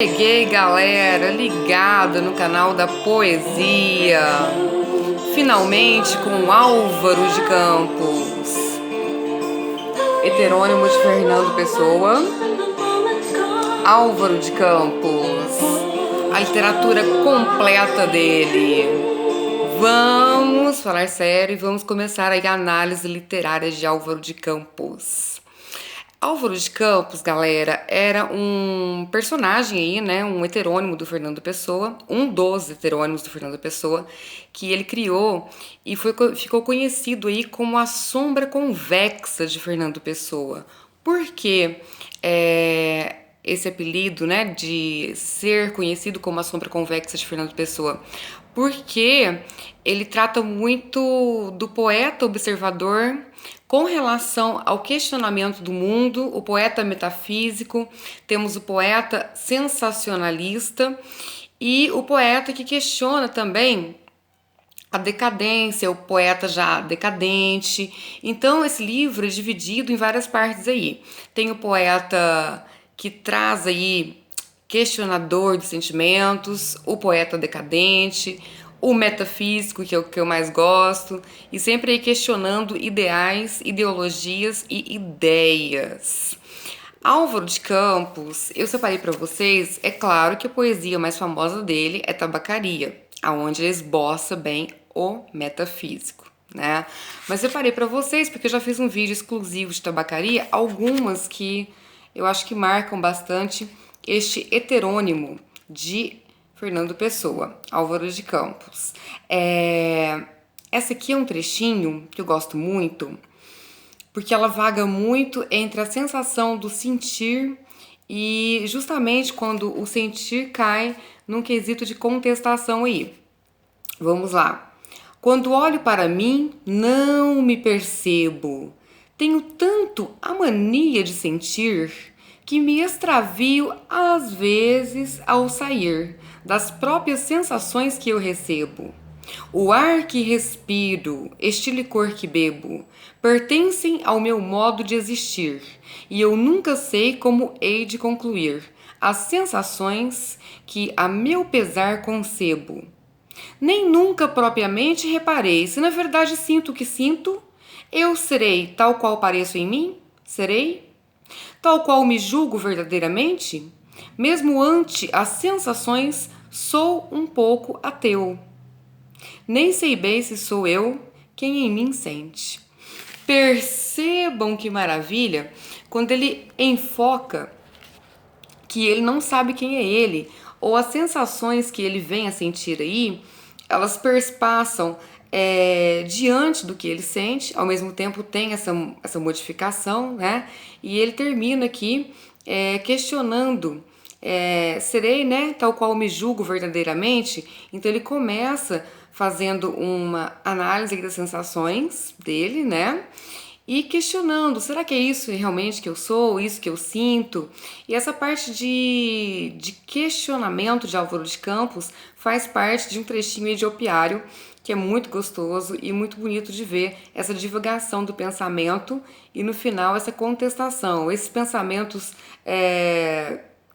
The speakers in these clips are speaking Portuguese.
Cheguei, galera, ligada no canal da poesia, finalmente com Álvaro de Campos, heterônimo de Fernando Pessoa. Álvaro de Campos, a literatura completa dele. Vamos falar sério e vamos começar aí a análise literária de Álvaro de Campos. Álvaro de Campos, galera, era um personagem aí, né, um heterônimo do Fernando Pessoa, um dos heterônimos do Fernando Pessoa, que ele criou e ficou conhecido aí como a sombra convexa de Fernando Pessoa. Por quê? Esse apelido, né, de ser conhecido como a sombra convexa de Fernando Pessoa? Porque ele trata muito do poeta observador com relação ao questionamento do mundo, o poeta metafísico, temos o poeta sensacionalista e o poeta que questiona também a decadência, o poeta já decadente. Então esse livro é dividido em várias partes aí. Tem o poeta que traz aí questionador de sentimentos, o poeta decadente, o metafísico, que é o que eu mais gosto, e sempre aí questionando ideais, ideologias e ideias. Álvaro de Campos, eu separei para vocês, é claro que a poesia mais famosa dele é Tabacaria, aonde ele esboça bem o metafísico, né? Mas separei para vocês porque eu já fiz um vídeo exclusivo de Tabacaria, algumas que eu acho que marcam bastante este heterônimo de Fernando Pessoa, Álvaro de Campos. Essa aqui é um trechinho que eu gosto muito, porque ela vaga muito entre a sensação do sentir e justamente quando o sentir cai num quesito de contestação aí. Vamos lá. Quando olho para mim, não me percebo. Tenho tanto a mania de sentir que me extravio às vezes ao sair das próprias sensações que eu recebo. O ar que respiro, este licor que bebo, pertencem ao meu modo de existir, e eu nunca sei como hei de concluir as sensações que a meu pesar concebo. Nem nunca propriamente reparei se na verdade sinto o que sinto. Eu serei tal qual pareço em mim? Serei? Tal qual me julgo verdadeiramente? Mesmo ante as sensações, sou um pouco ateu. Nem sei bem se sou eu quem em mim sente. Percebam que maravilha quando ele enfoca que ele não sabe quem é ele, ou as sensações que ele vem a sentir aí, elas perspassam diante do que ele sente, ao mesmo tempo tem essa modificação, né? E ele termina aqui questionando, serei, né, tal qual me julgo verdadeiramente? Então ele começa fazendo uma análise das sensações dele, né? E questionando, será que é isso realmente que eu sou, isso que eu sinto? E essa parte de questionamento de Álvaro de Campos faz parte de um trechinho de Opiário, que é muito gostoso e muito bonito de ver essa divagação do pensamento e no final essa contestação. Esses pensamentos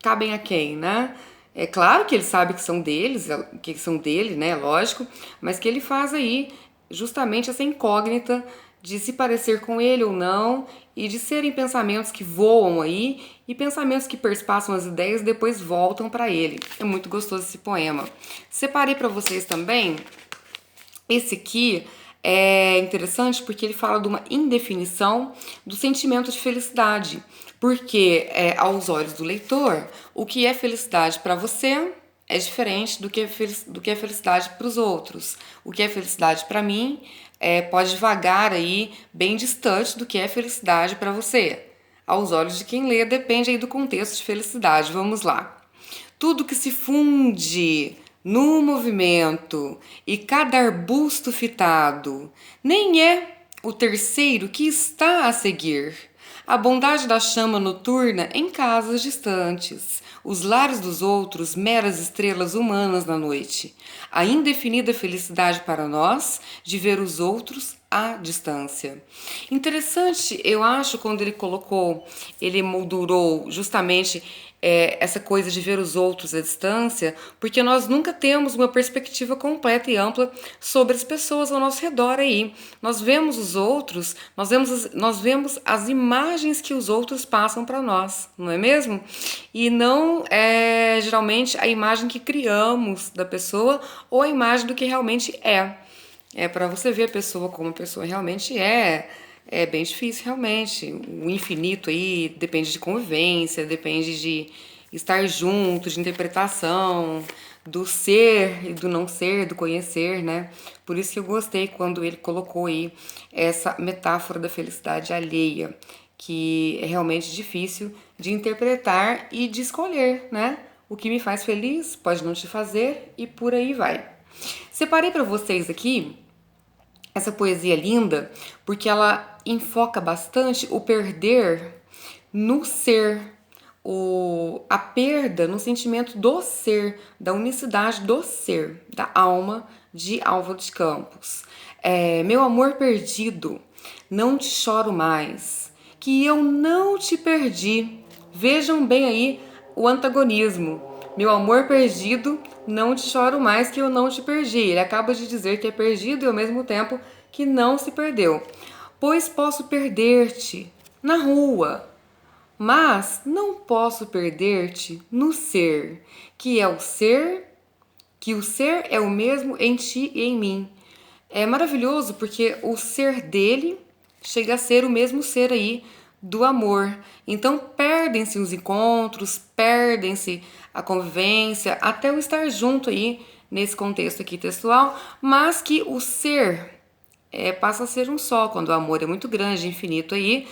cabem a quem, né? É claro que ele sabe que são deles, que são dele, né? Lógico, mas que ele faz aí justamente essa incógnita de se parecer com ele ou não, e de serem pensamentos que voam aí e pensamentos que perspassam as ideias e depois voltam para ele. É muito gostoso esse poema. Separei para vocês também. Esse aqui é interessante porque ele fala de uma indefinição do sentimento de felicidade, porque aos olhos do leitor, o que é felicidade para você é diferente do que é felicidade para os outros. O que é felicidade para mim pode vagar aí bem distante do que é felicidade para você. Aos olhos de quem lê, depende aí do contexto de felicidade. Vamos lá. Tudo que se funde no movimento e cada arbusto fitado nem é o terceiro que está a seguir. A bondade da chama noturna em casas distantes, os lares dos outros meras estrelas humanas na noite, a indefinida felicidade para nós de ver os outros à distância. Interessante, eu acho, quando ele moldurou justamente essa coisa de ver os outros à distância, porque nós nunca temos uma perspectiva completa e ampla sobre as pessoas ao nosso redor aí. Nós vemos os outros, nós vemos as imagens que os outros passam para nós, não é mesmo? E não é geralmente a imagem que criamos da pessoa ou a imagem do que realmente é. Para você ver a pessoa como a pessoa realmente é bem difícil realmente. O infinito aí depende de convivência, depende de estar junto, de interpretação, do ser e do não ser, do conhecer, né? Por isso que eu gostei quando ele colocou aí essa metáfora da felicidade alheia, que é realmente difícil de interpretar e de escolher, né? O que me faz feliz pode não te fazer e por aí vai. Separei para vocês aqui essa poesia linda porque ela enfoca bastante o perder no ser, a perda no sentimento do ser, da unicidade do ser, da alma de Álvaro de Campos. Meu amor perdido, não te choro mais, que eu não te perdi. Vejam bem aí o antagonismo. Meu amor perdido, não te choro mais que eu não te perdi. Ele acaba de dizer que é perdido e ao mesmo tempo que não se perdeu. Pois posso perder-te na rua, mas não posso perder-te no ser, que o ser é o mesmo em ti e em mim. É maravilhoso porque o ser dele chega a ser o mesmo ser aí do amor. Então perdem-se os encontros, perdem-se a convivência, até o estar junto aí nesse contexto aqui textual, mas que o ser passa a ser um só. Quando o amor é muito grande, infinito aí,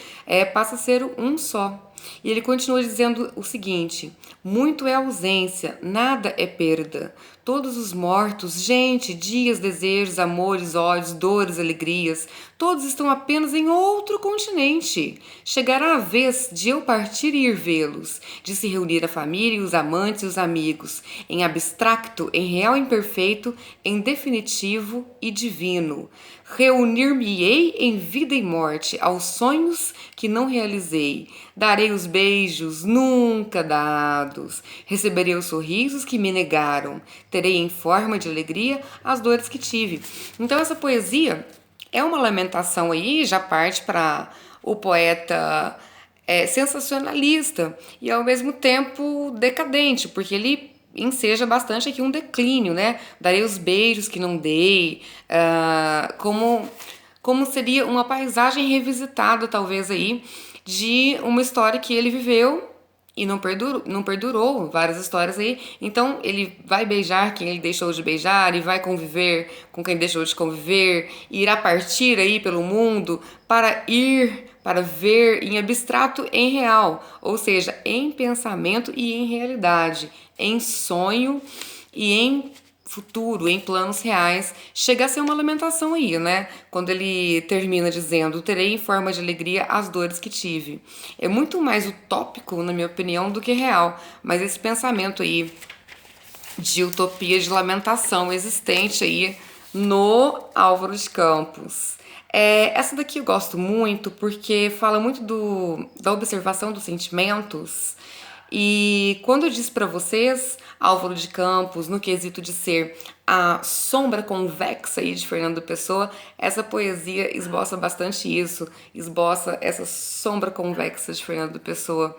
passa a ser um só. E ele continua dizendo o seguinte: muito é ausência, nada é perda. Todos os mortos, gente, dias, desejos, amores, ódios, dores, alegrias, todos estão apenas em outro continente. Chegará a vez de eu partir e ir vê-los, de se reunir a família e os amantes e os amigos, em abstracto, em real e imperfeito, em definitivo e divino. Reunir-me-ei em vida e morte aos sonhos que não realizei. Darei os beijos nunca dados. Receberei os sorrisos que me negaram. Terei em forma de alegria as dores que tive. Então essa poesia é uma lamentação aí, já parte para o poeta sensacionalista e ao mesmo tempo decadente, porque ele enseja bastante aqui um declínio, né? Darei os beijos que não dei, como seria uma paisagem revisitada, talvez aí, de uma história que ele viveu e não perdurou várias histórias aí. Então ele vai beijar quem ele deixou de beijar e vai conviver com quem deixou de conviver e irá partir aí pelo mundo para ver em abstrato em real, ou seja, em pensamento e em realidade, em sonho e em futuro, em planos reais. Chega a ser uma lamentação aí, né? Quando ele termina dizendo: terei em forma de alegria as dores que tive. É muito mais utópico, na minha opinião, do que real, mas esse pensamento aí de utopia, de lamentação existente aí no Álvaro de Campos. Essa daqui eu gosto muito porque fala muito da observação dos sentimentos. E quando eu disse para vocês, Álvaro de Campos, no quesito de ser a sombra convexa aí de Fernando Pessoa, essa poesia esboça bastante isso, esboça essa sombra convexa de Fernando Pessoa.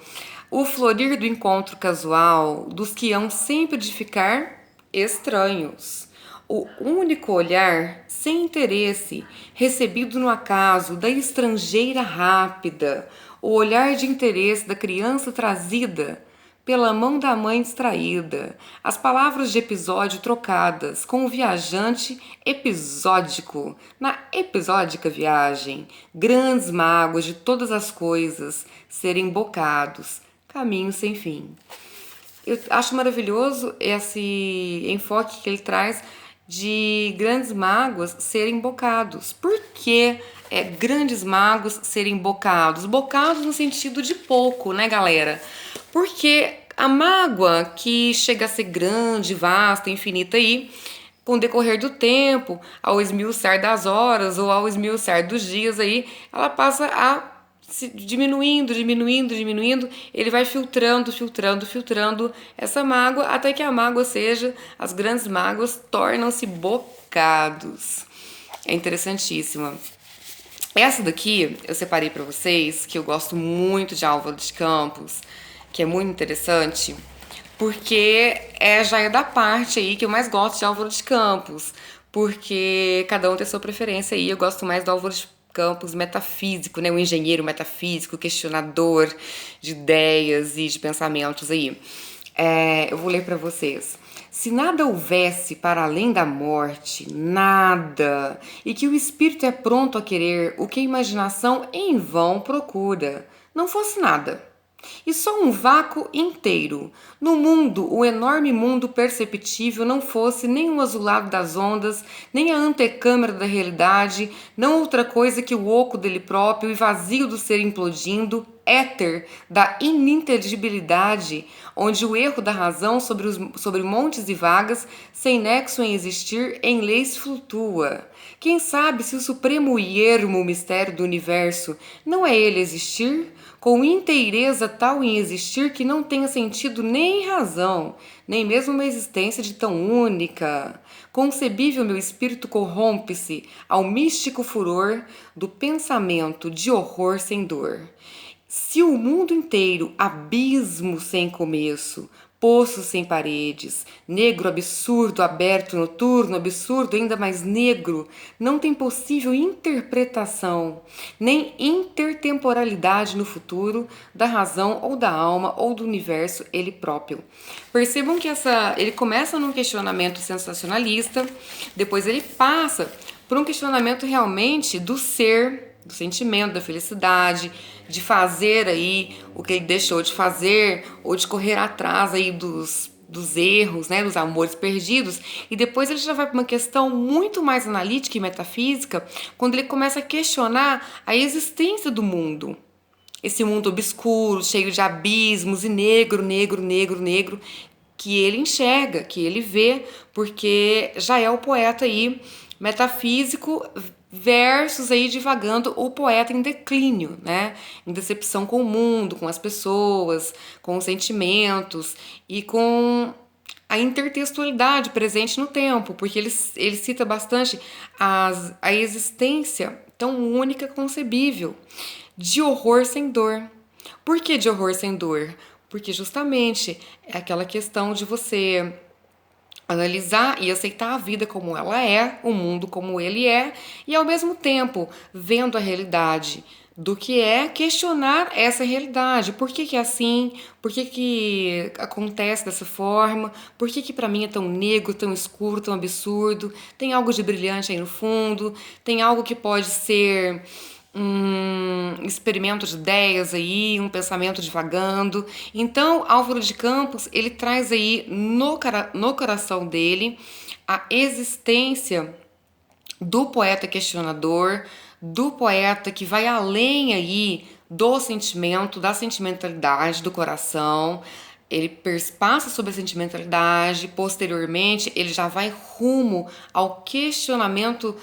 O florir do encontro casual, dos que hão sempre de ficar estranhos. O único olhar sem interesse, recebido no acaso da estrangeira rápida, o olhar de interesse da criança trazida pela mão da mãe distraída, as palavras de episódio trocadas com o viajante episódico na episódica viagem, grandes mágoas de todas as coisas serem bocados, caminho sem fim. Eu acho maravilhoso esse enfoque que ele traz de grandes mágoas serem bocados. Por que grandes mágoas serem bocados? Bocados no sentido de pouco, né, galera? Porque a mágoa que chega a ser grande, vasta, infinita aí, com o decorrer do tempo, ao esmiuçar das horas ou ao esmiuçar dos dias aí, ela passa a diminuindo, diminuindo, diminuindo, ele vai filtrando, filtrando, filtrando essa mágoa até que a mágoa seja, as grandes mágoas tornam-se bocados. É interessantíssima. Essa daqui eu separei para vocês, que eu gosto muito de Álvaro de Campos, que é muito interessante, porque já é da parte aí que eu mais gosto de Álvaro de Campos, porque cada um tem sua preferência aí, eu gosto mais do Álvaro de Campos metafísico, né? O engenheiro metafísico, questionador de ideias e de pensamentos aí. Eu vou ler para vocês. Se nada houvesse para além da morte, nada, e que o espírito é pronto a querer o que a imaginação em vão procura, não fosse nada. E só um vácuo inteiro. No mundo, o enorme mundo perceptível não fosse nem o azulado das ondas, nem a antecâmara da realidade, não outra coisa que o oco dele próprio e vazio do ser implodindo, éter da ininteligibilidade, onde o erro da razão sobre montes e vagas, sem nexo em existir, em leis flutua. Quem sabe se o supremo e ermo mistério do universo não é ele existir? Com inteireza tal em existir que não tenha sentido nem razão, nem mesmo uma existência de tão única. Concebível meu espírito corrompe-se ao místico furor do pensamento de horror sem dor. Se o mundo inteiro, abismo sem começo, poço sem paredes, negro absurdo, aberto, noturno, absurdo, ainda mais negro, não tem possível interpretação, nem intertemporalidade no futuro da razão ou da alma ou do universo ele próprio. Percebam que ele começa num questionamento sensacionalista, depois ele passa por um questionamento realmente do ser, do sentimento, da felicidade, de fazer aí o que ele deixou de fazer, ou de correr atrás aí dos erros, né, dos amores perdidos, e depois ele já vai para uma questão muito mais analítica e metafísica, quando ele começa a questionar a existência do mundo. Esse mundo obscuro, cheio de abismos e negro, negro, negro, negro, que ele enxerga, que ele vê, porque já é o poeta aí metafísico versus aí divagando o poeta em declínio, né? Em decepção com o mundo, com as pessoas, com os sentimentos e com a intertextualidade presente no tempo, porque ele cita bastante a existência tão única concebível, de horror sem dor. Por que de horror sem dor? Porque justamente é aquela questão de você analisar e aceitar a vida como ela é, o mundo como ele é, e ao mesmo tempo, vendo a realidade do que é, questionar essa realidade. Por que é assim? Por que acontece dessa forma? Por que para mim é tão negro, tão escuro, tão absurdo? Tem algo de brilhante aí no fundo? Tem algo que pode ser um experimento de ideias aí, um pensamento divagando. Então, Álvaro de Campos, ele traz aí no coração dele a existência do poeta questionador, do poeta que vai além aí do sentimento, da sentimentalidade, do coração. Ele passa sobre a sentimentalidade, posteriormente ele já vai rumo ao questionamento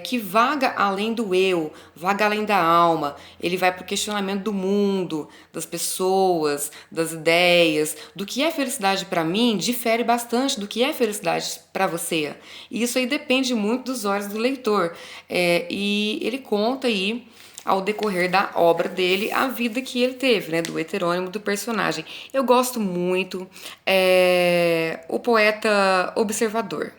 que vaga além do eu, vaga além da alma. Ele vai para o questionamento do mundo, das pessoas, das ideias, do que é felicidade para mim difere bastante do que é felicidade para você. E isso aí depende muito dos olhos do leitor. E ele conta aí ao decorrer da obra dele, a vida que ele teve, né, do heterônimo do personagem. Eu gosto muito o poeta observador.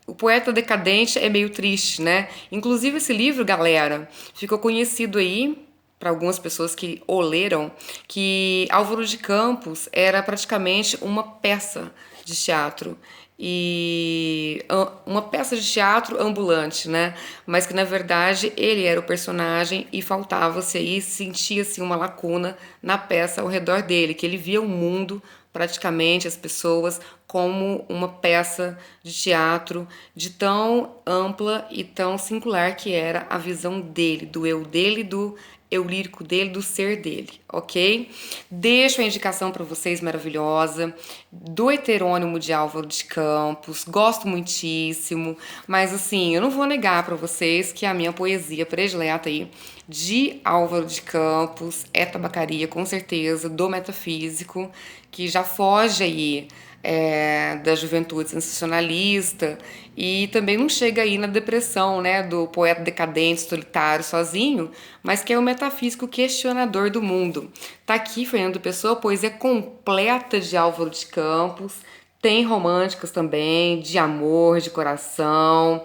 O poeta decadente é meio triste, né? Inclusive esse livro, galera, ficou conhecido aí para algumas pessoas que o leram, que Álvaro de Campos era praticamente uma peça de teatro. E uma peça de teatro ambulante, né? Mas que na verdade ele era o personagem e faltava-se aí, sentia-se uma lacuna na peça ao redor dele, que ele via o mundo, praticamente as pessoas, como uma peça de teatro de tão ampla e tão singular que era a visão dele, do eu dele, do eu lírico dele, do ser dele, ok? Deixo a indicação para vocês maravilhosa do Heterônimo de Álvaro de Campos, gosto muitíssimo, mas assim, eu não vou negar para vocês que a minha poesia predileta aí de Álvaro de Campos é Tabacaria, com certeza, do metafísico, que já foge aí da juventude sensacionalista e também não chega aí na depressão, né, do poeta decadente, solitário, sozinho, mas que é o metafísico questionador do mundo. Tá aqui Fernando Pessoa, poesia completa de Álvaro de Campos, tem românticas também, de amor, de coração.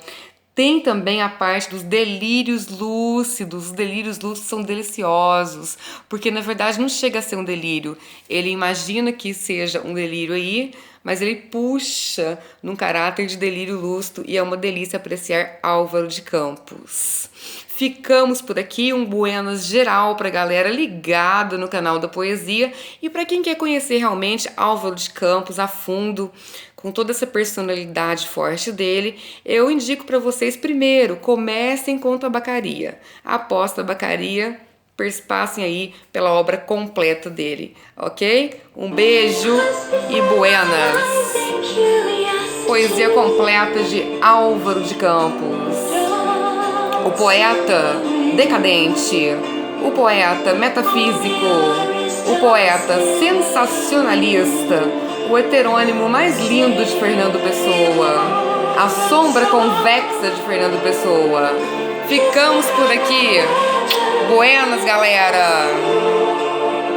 Tem também a parte dos delírios lúcidos. Os delírios lúcidos são deliciosos, porque na verdade não chega a ser um delírio. Ele imagina que seja um delírio aí, mas ele puxa num caráter de delírio lúcido e é uma delícia apreciar Álvaro de Campos. Ficamos por aqui, um buenas geral pra galera ligada no canal da poesia e para quem quer conhecer realmente Álvaro de Campos a fundo, com toda essa personalidade forte dele, eu indico para vocês primeiro, comecem com Tabacaria. Após Tabacaria, passem aí pela obra completa dele, ok? Um beijo e buenas! Poesia completa de Álvaro de Campos. O poeta decadente, o poeta metafísico, o poeta sensacionalista, o heterônimo mais lindo de Fernando Pessoa, a sombra convexa de Fernando Pessoa. Ficamos por aqui. Buenas, galera!